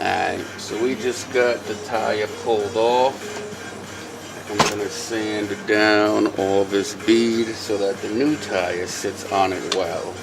Alright, so we just got the tire pulled off. I'm going to sand down all this bead so that the new tire sits on it well.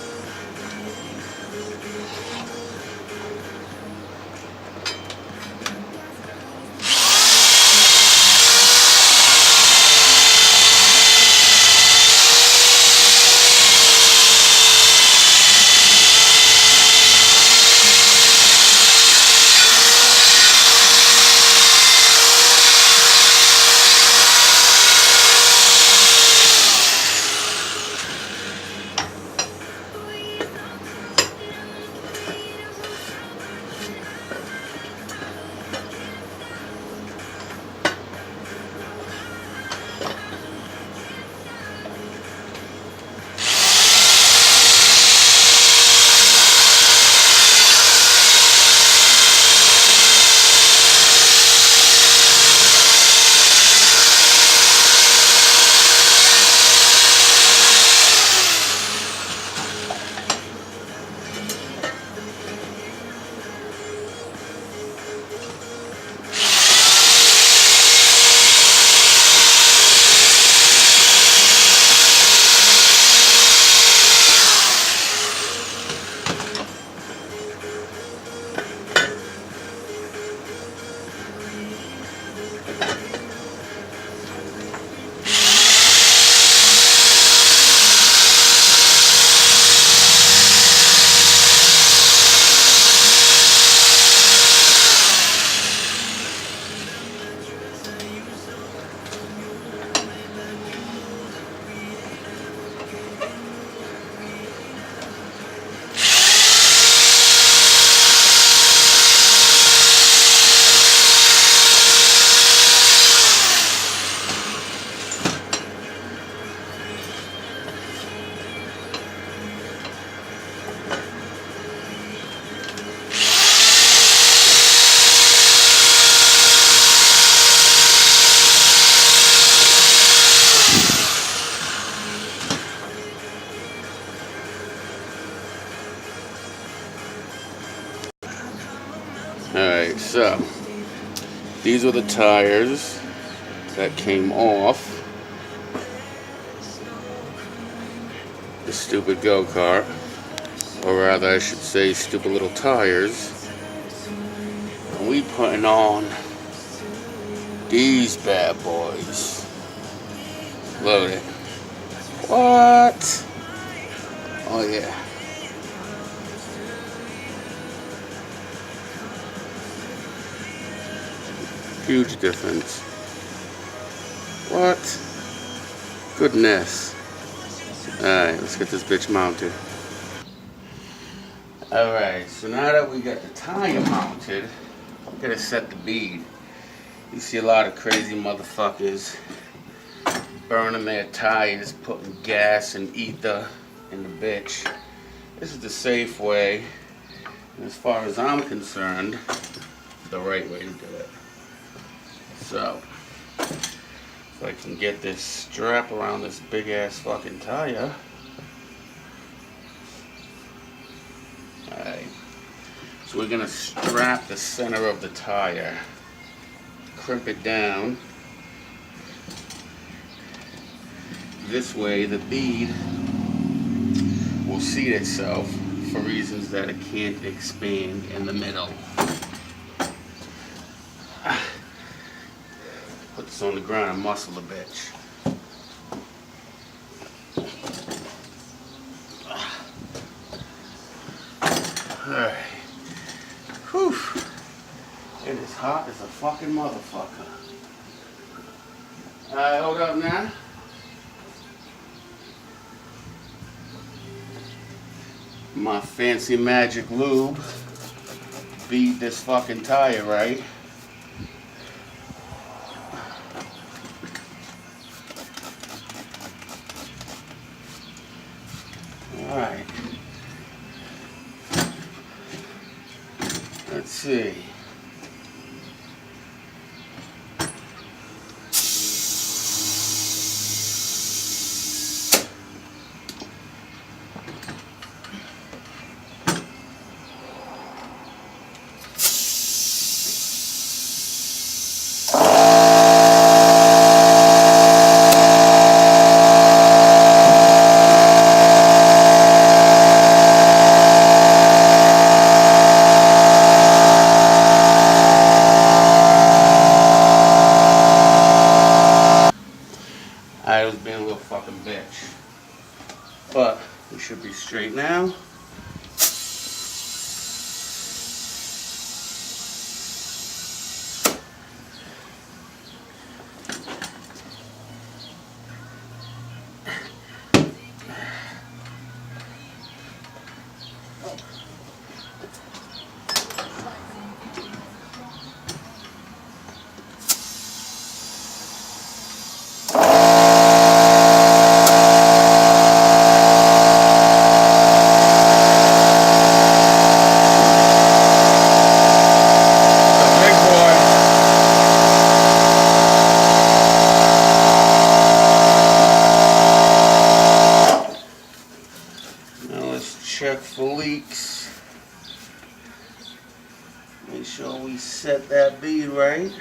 Alright, so these are the tires that came off the stupid go-kart, or rather I should say stupid little tires. And we putting on these bad boys. Load it. What? Oh yeah. Huge difference. What? Goodness. Alright, let's get this bitch mounted. Alright, so now that we got the tire mounted, I'm gonna set the bead. You see a lot of crazy motherfuckers burning their tires, putting gas and ether in the bitch. This is the safe way, and as far as I'm concerned, the right way to do it. So, if I can get this strap around this big ass fucking tire. Alright. So we're gonna strap the center of the tire. Crimp it down. This way the bead will seat itself for reasons that it can't expand in the middle. Put this on the ground and muscle the bitch. Alright. Whew. It is hot as a fucking motherfucker. Alright, hold up now. My fancy magic lube beat this fucking tire right. Alright. Let's see. sure we set that bead right.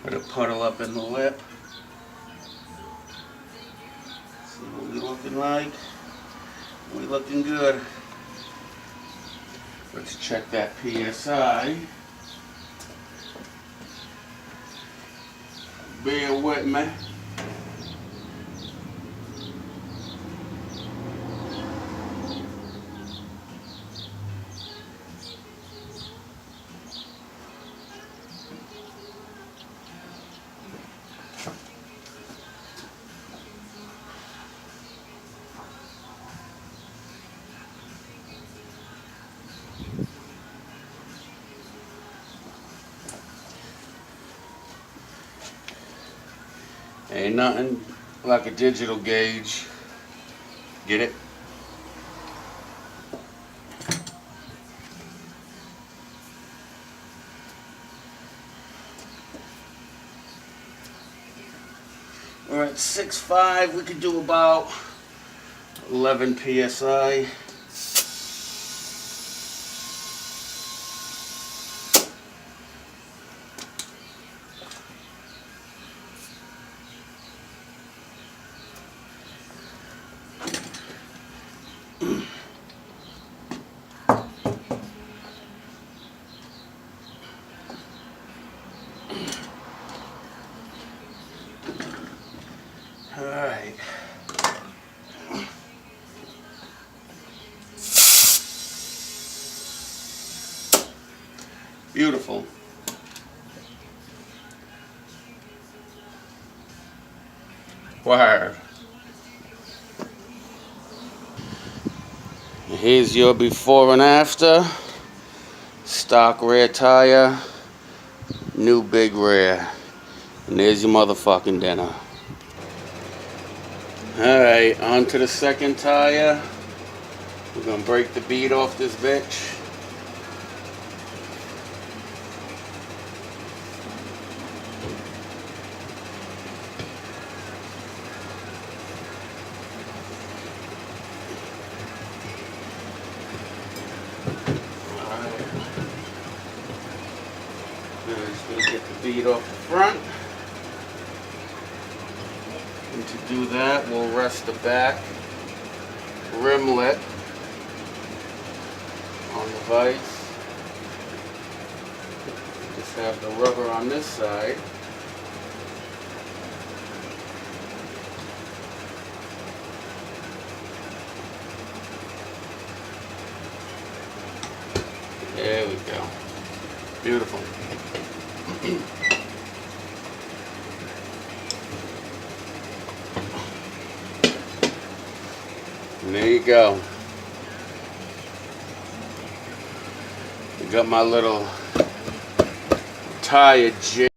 Let it puddle up in the lip. See what we looking like. We looking good. Let's check that PSI. Bear with me. Ain't nothing like a digital gauge. Get it? We're at 6.5. We could do about 11 PSI. All right. Beautiful. Word. Here's your before and after. Stock rear tire. New big rear. And there's your motherfucking dinner. Alright, on to the second tire. We're gonna break the bead off this bitch. Alright. Just gonna get the bead off the front. And to do that, we'll rest the back rimlet on the vise. Just have the rubber on this side. There we go. Beautiful. And there you go. I got my little tire jig.